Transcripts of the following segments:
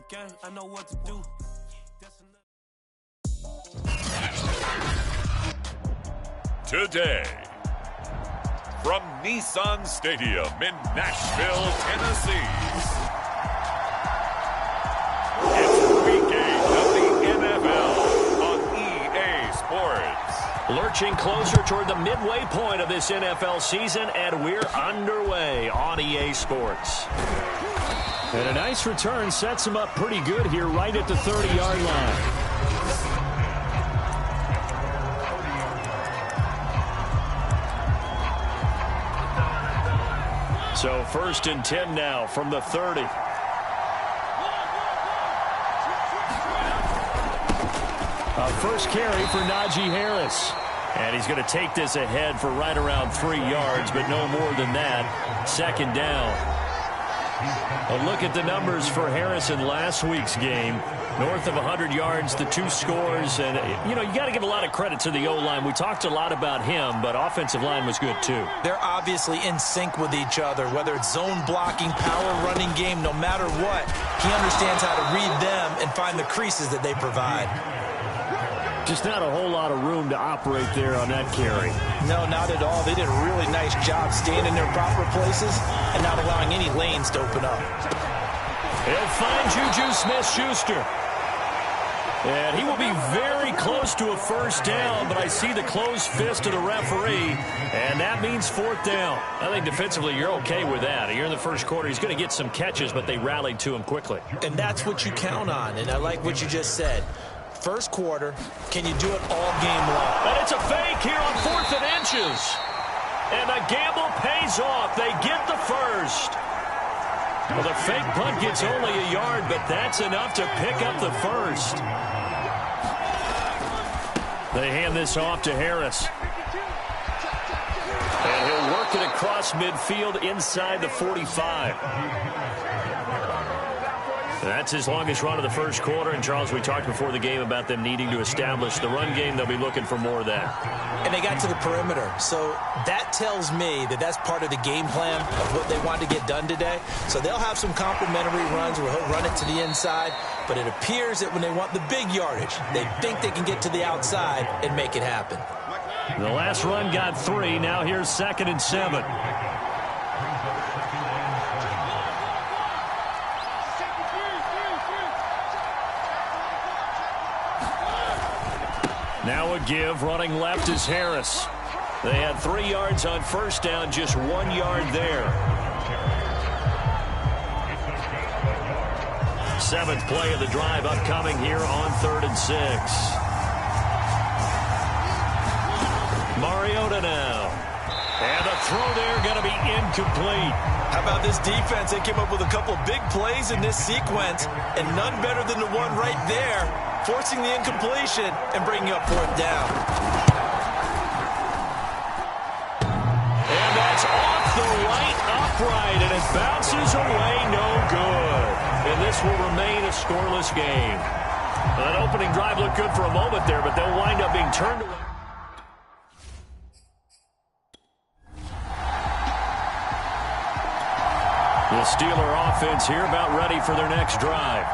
game, I know what to do. Today, from Nissan Stadium in Nashville, Tennessee, it's Week 8 of the NFL on EA Sports. Lurching closer toward the midway point of this NFL season, and we're underway on EA Sports. And a nice return sets him up pretty good here right at the 30-yard line. So 1st and 10 now from the 30. A first carry for Najee Harris. And he's going to take this ahead for right around 3 yards, but no more than that. 2nd down. A look at the numbers for Harris in last week's game. North of 100 yards, the 2 scores. And, you know, you got to give a lot of credit to the O-line. We talked a lot about him, but offensive line was good, too. They're obviously in sync with each other, whether it's zone blocking, power running game, no matter what. He understands how to read them and find the creases that they provide. Just not a whole lot of room to operate there on that carry. No, not at all. They did a really nice job staying in their proper places and not allowing any lanes to open up. He'll find Juju Smith-Schuster. And he will be very close to a first down, but I see the closed fist of the referee, and that means 4th down. I think defensively you're okay with that. Here in the first quarter, he's going to get some catches, but they rallied to him quickly. And that's what you count on, and I like what you just said. First quarter, can you do it all game long? And it's a fake here on 4th and inches. And the gamble pays off. They get the first. Well, the fake punt gets only a yard, but that's enough to pick up the first. They hand this off to Harris. And he'll work it across midfield inside the 45. That's his longest run of the first quarter. And, Charles, we talked before the game about them needing to establish the run game. They'll be looking for more of that. And they got to the perimeter. So that tells me that that's part of the game plan of what they want to get done today. So they'll have some complementary runs where he'll run it to the inside. But it appears that when they want the big yardage, they think they can get to the outside and make it happen. The last run got 3. Now here's 2nd and 7. Now a give, running left is Harris. They had 3 yards on first down, just 1 yard there. 7th play of the drive upcoming here on 3rd and 6. Mariota now. And the throw there going to be incomplete. How about this defense? They came up with a couple of big plays in this sequence, and none better than the one right there, forcing the incompletion and bringing up 4th down. And that's off the right upright, and it bounces away, no good. And this will remain a scoreless game. That opening drive looked good for a moment there, but they'll wind up being turned away. The Steeler offense here about ready for their next drive.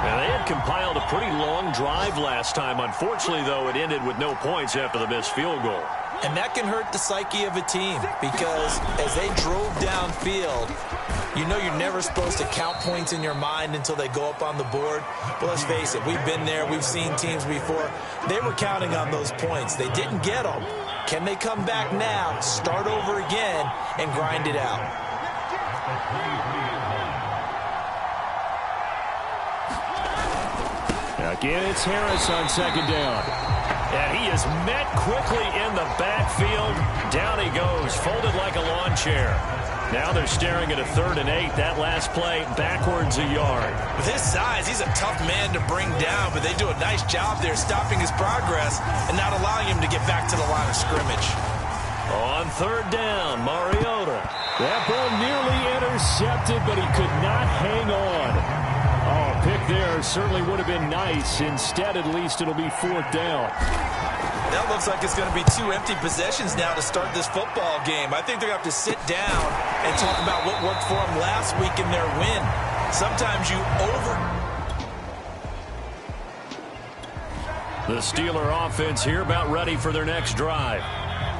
Now, they had compiled a pretty long drive last time. Unfortunately, though, it ended with no points after the missed field goal. And that can hurt the psyche of a team because as they drove downfield, you know you're never supposed to count points in your mind until they go up on the board. But let's face it, we've been there. We've seen teams before. They were counting on those points. They didn't get them. Can they come back now, start over again, and grind it out? Again, it's Harris on 2nd down. And he is met quickly in the backfield. Down he goes, folded like a lawn chair. Now they're staring at a 3rd and 8. That last play, backwards a yard. With his size, he's a tough man to bring down, but they do a nice job there stopping his progress and not allowing him to get back to the line of scrimmage. On 3rd down, Mariota. That ball nearly intercepted, but he could not hang on. Oh, a pick there certainly would have been nice. Instead, at least it'll be 4th down. That looks like it's going to be 2 empty possessions now to start this football game. I think they're going to have to sit down and talk about what worked for them last week in their win. Sometimes you The Steeler offense here about ready for their next drive.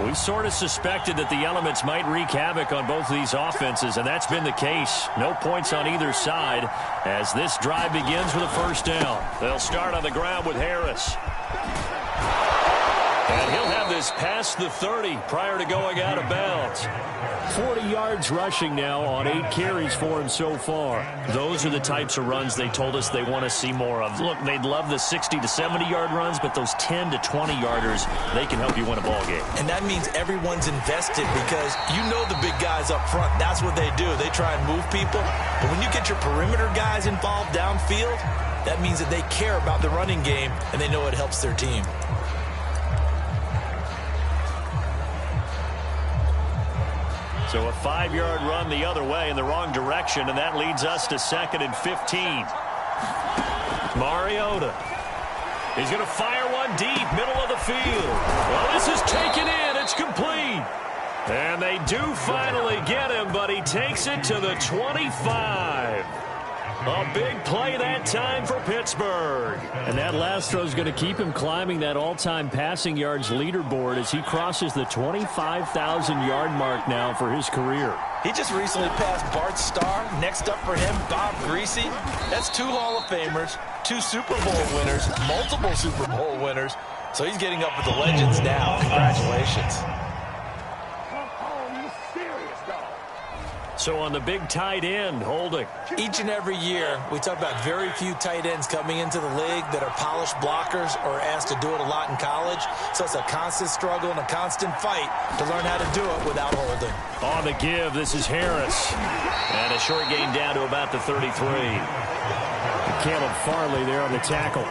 We sort of suspected that the elements might wreak havoc on both of these offenses, and that's been the case. No points on either side as this drive begins with a first down. They'll start on the ground with Harris. And he'll have this past the 30 prior to going out of bounds. 40 yards rushing now on 8 carries for him so far. Those are the types of runs they told us they want to see more of. Look, they'd love the 60 to 70-yard runs, but those 10 to 20-yarders, they can help you win a ball game. And that means everyone's invested because you know the big guys up front. That's what they do. They try and move people. But when you get your perimeter guys involved downfield, that means that they care about the running game, and they know it helps their team. So a 5-yard run the other way in the wrong direction, and that leads us to 2nd and 15. Mariota. He's going to fire one deep, middle of the field. Well, this is taken in. It's complete. And they do finally get him, but he takes it to the 25. A big play that time for Pittsburgh. And that last throw is going to keep him climbing that all-time passing yards leaderboard as he crosses the 25,000-yard mark now for his career. He just recently passed Bart Starr. Next up for him, Bob Greasy. That's 2 Hall of Famers, 2 Super Bowl winners, multiple Super Bowl winners. So he's getting up with the legends now. Congratulations. So on the big tight end, holding. Each and every year, we talk about very few tight ends coming into the league that are polished blockers or asked to do it a lot in college. So it's a constant struggle and a constant fight to learn how to do it without holding. On the give, this is Harris. And a short gain down to about the 33. Caleb Farley there on the tackle.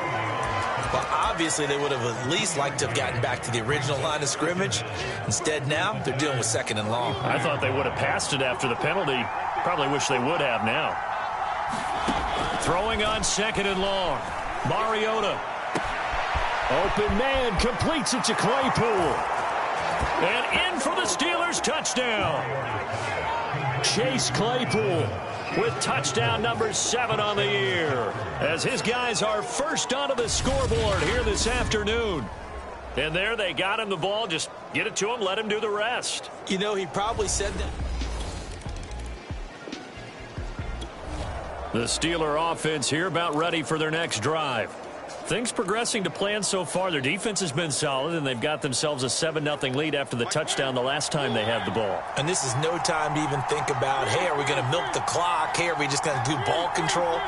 Well, obviously, they would have at least liked to have gotten back to the original line of scrimmage. Instead, now, they're dealing with 2nd and long. I thought they would have passed it after the penalty. Probably wish they would have now. Throwing on 2nd and long. Mariota. Open man, completes it to Claypool. And in for the Steelers touchdown. Chase Claypool with touchdown number 7 on the year, as his guys are first onto the scoreboard here this afternoon. And there they got him the ball. Just get it to him, let him do the rest. You know, he probably said that. The Steeler offense here about ready for their next drive. Things progressing to plan so far. Their defense has been solid, and they've got themselves a 7-0 lead after the touchdown the last time they had the ball. And this is no time to even think about, hey, are we going to milk the clock? Hey, are we just going to do ball control?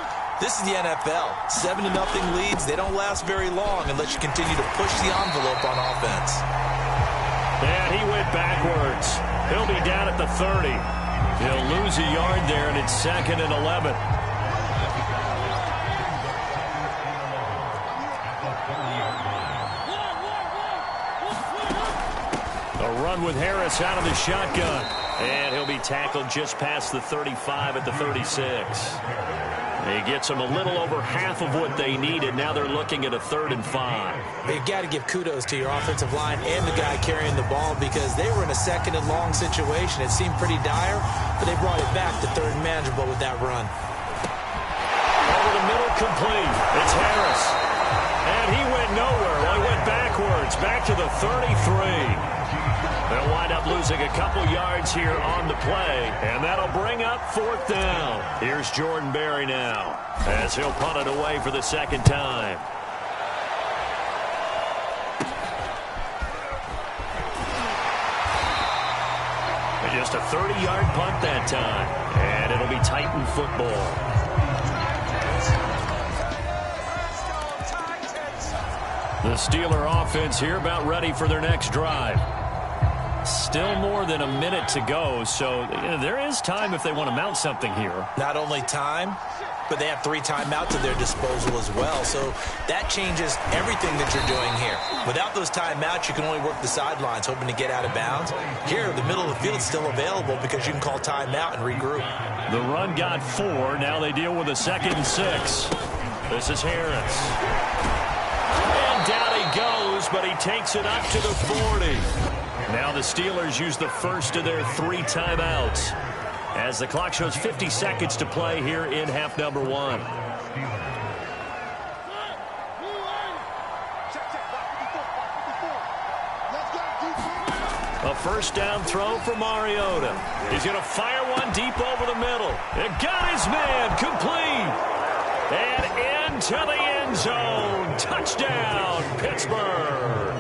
This is the NFL. 7-0 leads, they don't last very long unless you continue to push the envelope on offense. And he went backwards. He'll be down at the 30. He'll lose a yard there, and it's 2nd and 11. Run with Harris out of the shotgun. And he'll be tackled just past the 35 at the 36. He gets them a little over half of what they needed. Now they're looking at a 3rd and 5. You've got to give kudos to your offensive line and the guy carrying the ball because they were in a 2nd and long situation. It seemed pretty dire, but they brought it back to 3rd and manageable with that run. Over the middle, complete. It's Harris. And he went nowhere. Well, he went backwards, back to the 33. They'll wind up losing a couple yards here on the play, and that'll bring up 4th down. Here's Jordan Berry now, as he'll punt it away for the 2nd time. And just a 30-yard punt that time, and it'll be Titan football. The Steeler offense here about ready for their next drive. Still more than a minute to go, so there is time if they want to mount something here. Not only time, but they have 3 timeouts at their disposal as well, so that changes everything that you're doing here. Without those timeouts, you can only work the sidelines, hoping to get out of bounds. Here, the middle of the field is still available because you can call timeout and regroup. The run got 4. Now they deal with a 2nd and 6. This is Harris. And down he goes, but he takes it up to the 40. Now the Steelers use the first of their 3 timeouts as the clock shows 50 seconds to play here in half number 1. A first down throw for Mariota. He's going to fire one deep over the middle. It got his man complete. And into the end zone. Touchdown, Pittsburgh.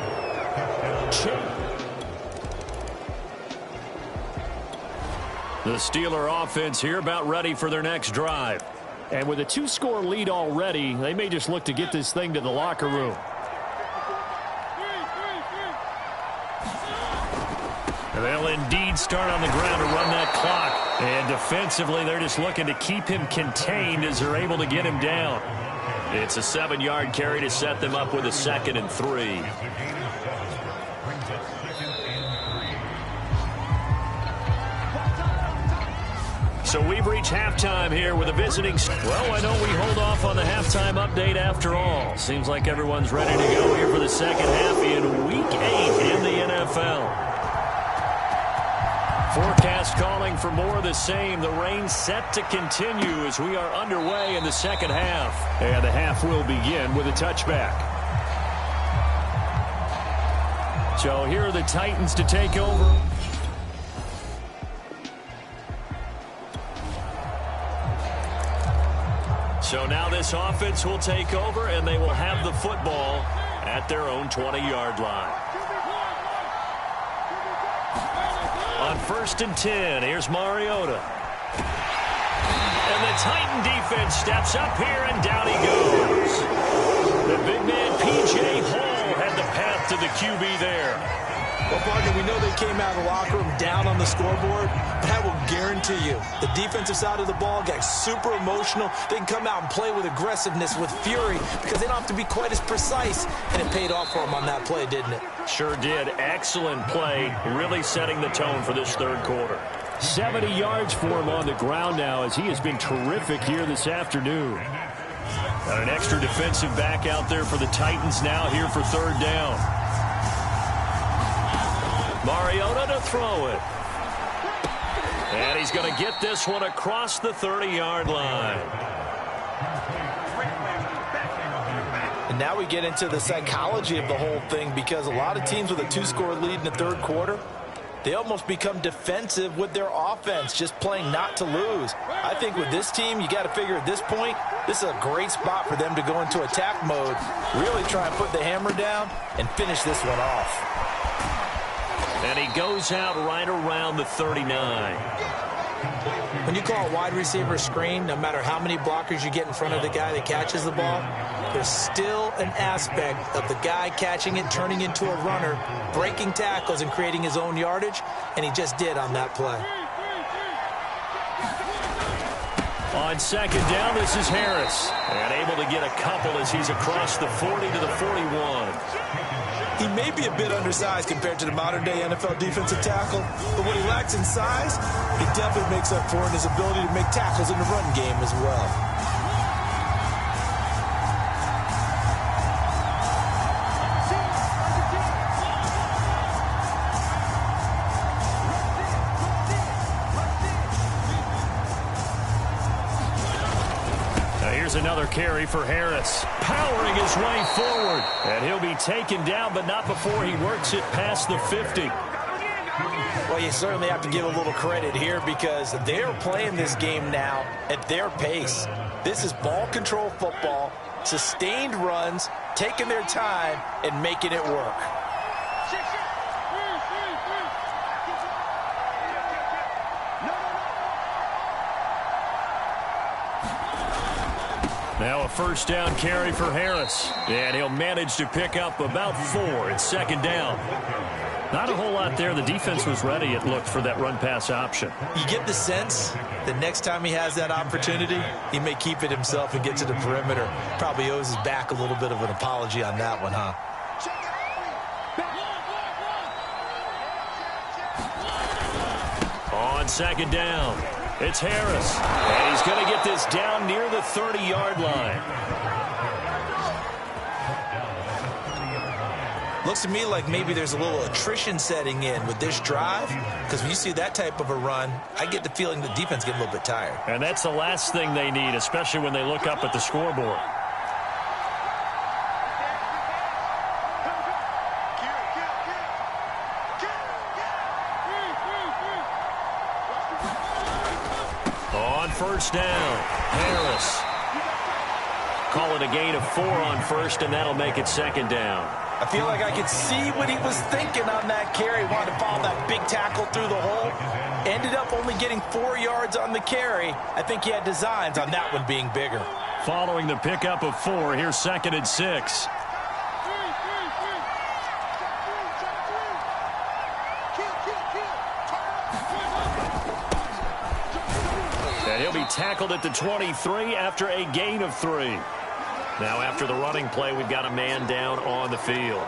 The Steeler offense here about ready for their next drive. And with a 2-score lead already, they may just look to get this thing to the locker room. And they'll indeed start on the ground to run that clock. And defensively, they're just looking to keep him contained as they're able to get him down. It's a 7-yard carry to set them up with a 2nd and 3. So we've reached halftime here with a visiting. Well, why don't we hold off on the halftime update after all? Seems like everyone's ready to go here for the second half in Week 8 in the NFL. Forecast calling for more of the same. The rain set to continue as we are underway in the second half. And the half will begin with a touchback. So here are the Titans to take over. So now this offense will take over, and they will have the football at their own 20-yard line. On 1st and 10, here's Mariota. And the Titan defense steps up here, and down he goes. The big man, P.J. Hall, had the path to the QB there. Well, partner, we know they came out of the locker room down on the scoreboard, but I will guarantee you the defensive side of the ball got super emotional. They can come out and play with aggressiveness, with fury, because they don't have to be quite as precise, and it paid off for them on that play, didn't it? Sure did. Excellent play, really setting the tone for this third quarter. 70 yards for him on the ground now as he has been terrific here this afternoon. Got an extra defensive back out there for the Titans now here for third down. Mariota to throw it. And he's going to get this one across the 30-yard line. And now we get into the psychology of the whole thing, because a lot of teams with a 2-score lead in the third quarter, they almost become defensive with their offense, just playing not to lose. I think with this team, you got to figure at this point, this is a great spot for them to go into attack mode, really try and put the hammer down and finish this one off. And he goes out right around the 39. When you call a wide receiver screen, no matter how many blockers you get in front of the guy that catches the ball, there's still an aspect of the guy catching it, turning into a runner, breaking tackles and creating his own yardage, and he just did on that play. On second down, this is Harris. And able to get a couple as he's across the 40 to the 41. He may be a bit undersized compared to the modern-day NFL defensive tackle, but what he lacks in size, he definitely makes up for in his ability to make tackles in the run game as well. Another carry for Harris, powering his way forward, and he'll be taken down, but not before he works it past the 50. Well, you certainly have to give a little credit here, because they're playing this game now at their pace. This is ball control football, sustained runs, taking their time and making it work. Now a first down carry for Harris. And he'll manage to pick up about 4. It's second down. Not a whole lot there. The defense was ready, it looked, for that run-pass option. You get the sense that next time he has that opportunity, he may keep it himself and get to the perimeter. Probably owes his back a little bit of an apology on that one, huh? On second down, it's Harris. And he's going to get this down near the 30-yard line. Looks to me like maybe there's a little attrition setting in with this drive, because when you see that type of a run, I get the feeling the defense get a little bit tired. And that's the last thing they need, especially when they look up at the scoreboard. first down. Harris. Call it a gain of 4 on first, and that'll make it second down. I feel like I could see what he was thinking on that carry. Wanted to follow that big tackle through the hole. Ended up only getting 4 yards on the carry. I think he had designs on that one being bigger. Following the pickup of 4, here's 2nd and 6. And he'll be tackled at the 23 after a gain of 3. Now after the running play, we've got a man down on the field.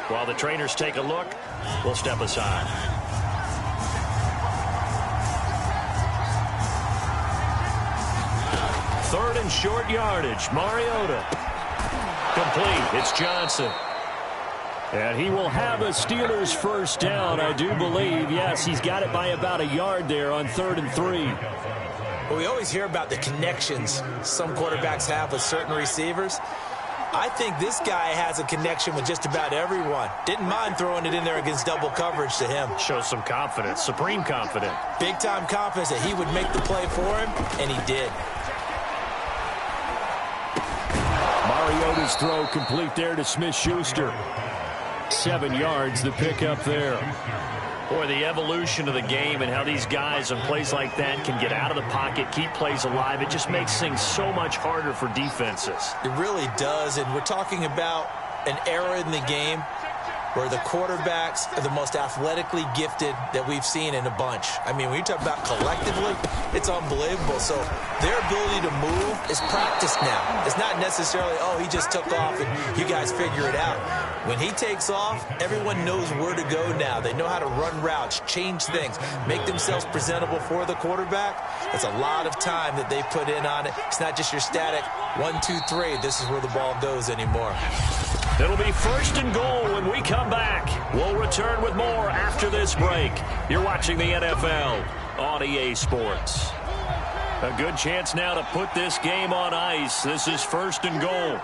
While the trainers take a look, we'll step aside. Third and short yardage. Mariota. Complete. It's Johnson. And he will have a Steelers first down, I do believe. Yes, he's got it by about a yard there on 3rd and 3. Well, we always hear about the connections some quarterbacks have with certain receivers. I think this guy has a connection with just about everyone. Didn't mind throwing it in there against double coverage to him. Shows some confidence, supreme confidence. Big-time confidence that he would make the play for him, and he did. Mariota's throw complete there to Smith-Schuster. 7 yards, the pickup there. Boy, the evolution of the game and how these guys in plays like that can get out of the pocket, keep plays alive, it just makes things so much harder for defenses. It really does, and we're talking about an era in the game where the quarterbacks are the most athletically gifted that we've seen in a bunch. I mean, when you talk about collectively, it's unbelievable. So their ability to move is practiced now. It's not necessarily, oh, he just took off and you guys figure it out. When he takes off, everyone knows where to go now. They know how to run routes, change things, make themselves presentable for the quarterback. It's a lot of time that they put in on it. It's not just your static 1, 2, 3. This is where the ball goes anymore. It'll be 1st and goal when we come back. We'll return with more after this break. You're watching the NFL on EA Sports. A good chance now to put this game on ice. This is 1st and goal.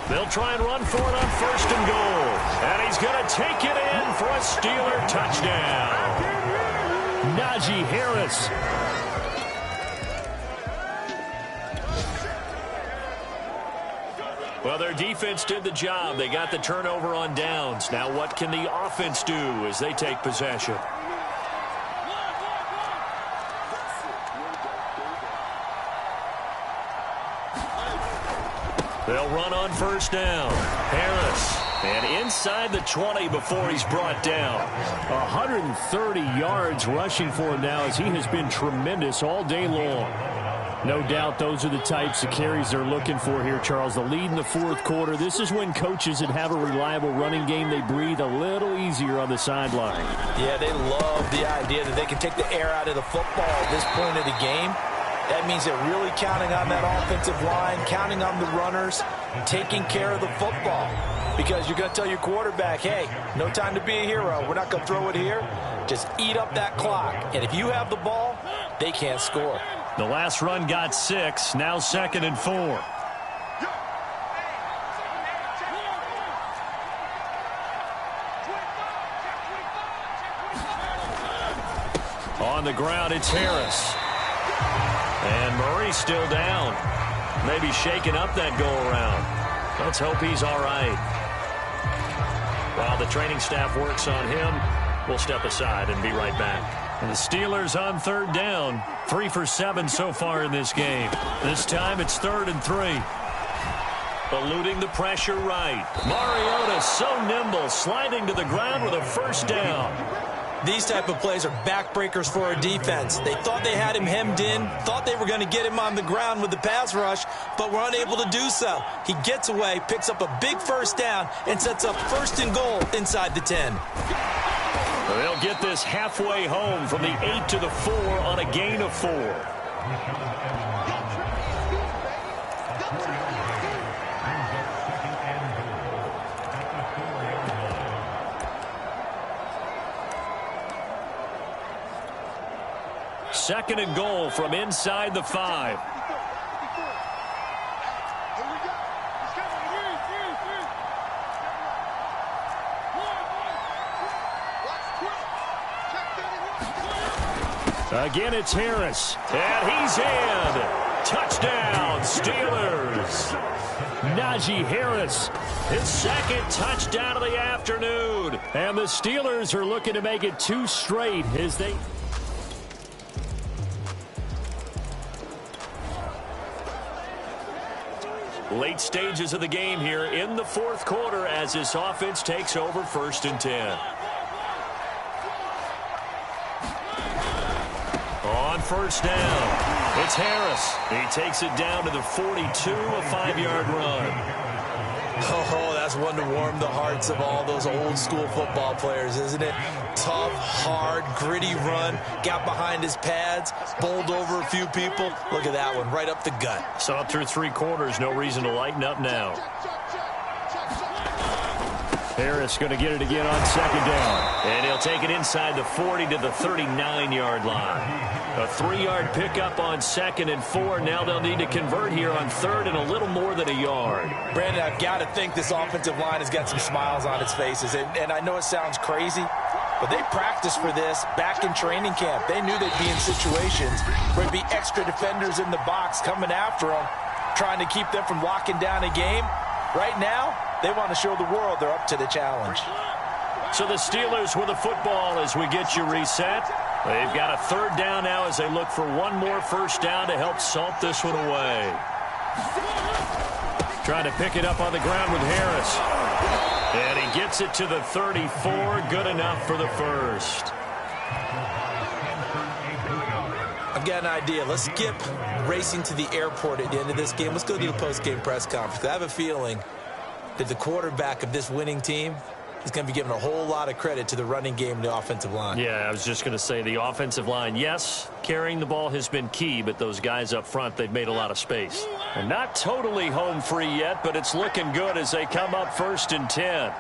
They'll try and run for it on 1st and goal. And he's going to take it in for a Steeler touchdown. Najee Harris. Well, their defense did the job. They got the turnover on downs. Now what can the offense do as they take possession? They'll run on 1st down. Harris. And inside the 20 before he's brought down. 130 yards rushing for him now as he has been tremendous all day long. No doubt those are the types of carries they're looking for here, Charles. The lead in the 4th quarter. This is when coaches that have a reliable running game, they breathe a little easier on the sideline. Yeah, they love the idea that they can take the air out of the football at this point of the game. That means they're really counting on that offensive line, counting on the runners, taking care of the football. Because you're going to tell your quarterback, hey, no time to be a hero. We're not going to throw it here. Just eat up that clock. And if you have the ball, they can't score. The last run got 6. Now 2nd and 4. On the ground, it's Harris. And Murray's still down. Maybe shaking up that go-around. Let's hope he's all right. While the training staff works on him, we'll step aside and be right back. And the Steelers on 3rd down. 3 for 7 so far in this game. This time it's 3rd and 3. Eluding the pressure right. Mariota so nimble, sliding to the ground with a 1st down. These type of plays are backbreakers for a defense. They thought they had him hemmed in, thought they were going to get him on the ground with the pass rush, but were unable to do so. He gets away, picks up a big 1st down, and sets up 1st and goal inside the 10. They'll get this halfway home from the 8 to the 4 on a gain of 4. Second and goal from inside the 5. Again, it's Harris. And he's in. Touchdown, Steelers. Najee Harris, his second touchdown of the afternoon. And the Steelers are looking to make it 2 straight as they... Late stages of the game here in the fourth quarter as this offense takes over 1st and 10. On 1st down, it's Harris. He takes it down to the 42, a 5-yard run. Oh, that's one to warm the hearts of all those old school football players, isn't it? Tough, hard, gritty run, got behind his pads, bowled over a few people. Look at that one, right up the gut. So through 3 quarters, no reason to lighten up now. Harris going to get it again on 2nd down. And he'll take it inside the 40 to the 39-yard line. A 3-yard pickup on 2nd and 4. Now they'll need to convert here on 3rd and a little more than a yard. Brandon, I've got to think this offensive line has got some smiles on its faces. And I know it sounds crazy, but they practiced for this back in training camp. They knew they'd be in situations where there'd be extra defenders in the box coming after them, trying to keep them from locking down a game. Right now, they want to show the world they're up to the challenge. So the Steelers with the football as we get you reset. They've got a 3rd down now as they look for one more 1st down to help salt this one away. Trying to pick it up on the ground with Harris. And he gets it to the 34. Good enough for the 1st. I've got an idea. Let's skip racing to the airport at the end of this game. Let's go to the post-game press conference. I have a feeling that the quarterback of this winning team is going to be given a whole lot of credit to the running game and the offensive line. Yeah, I was just going to say the offensive line, yes, carrying the ball has been key, but those guys up front, they've made a lot of space. And not totally home free yet, but it's looking good as they come up 1st and 10.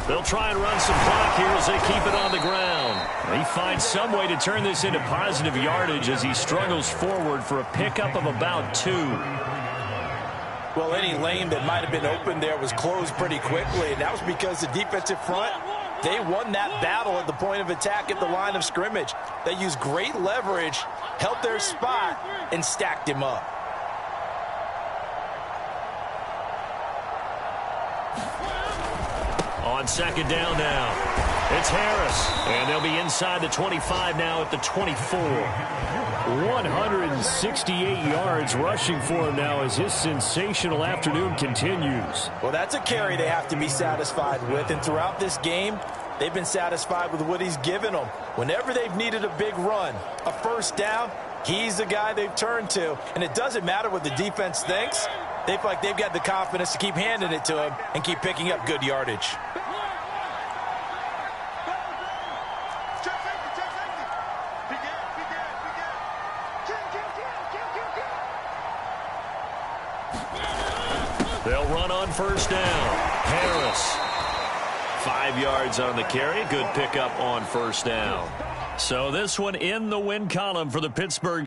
They'll try and run some clock here as they keep it on the ground. He finds some way to turn this into positive yardage as he struggles forward for a pickup of about 2. Well, any lane that might have been open there was closed pretty quickly, and that was because the defensive front, they won that battle at the point of attack at the line of scrimmage. They used great leverage, held their spot, and stacked him up. On 2nd down now, it's Harris, and they'll be inside the 25 now at the 24. 168 yards rushing for him now as his sensational afternoon continues. Well, that's a carry they have to be satisfied with, and throughout this game, they've been satisfied with what he's given them. Whenever they've needed a big run, a 1st down, he's the guy they've turned to, and it doesn't matter what the defense thinks. They feel like they've got the confidence to keep handing it to him and keep picking up good yardage. They'll run on 1st down. Harris, 5 yards on the carry. Good pickup on 1st down. So this one in the win column for the Pittsburgh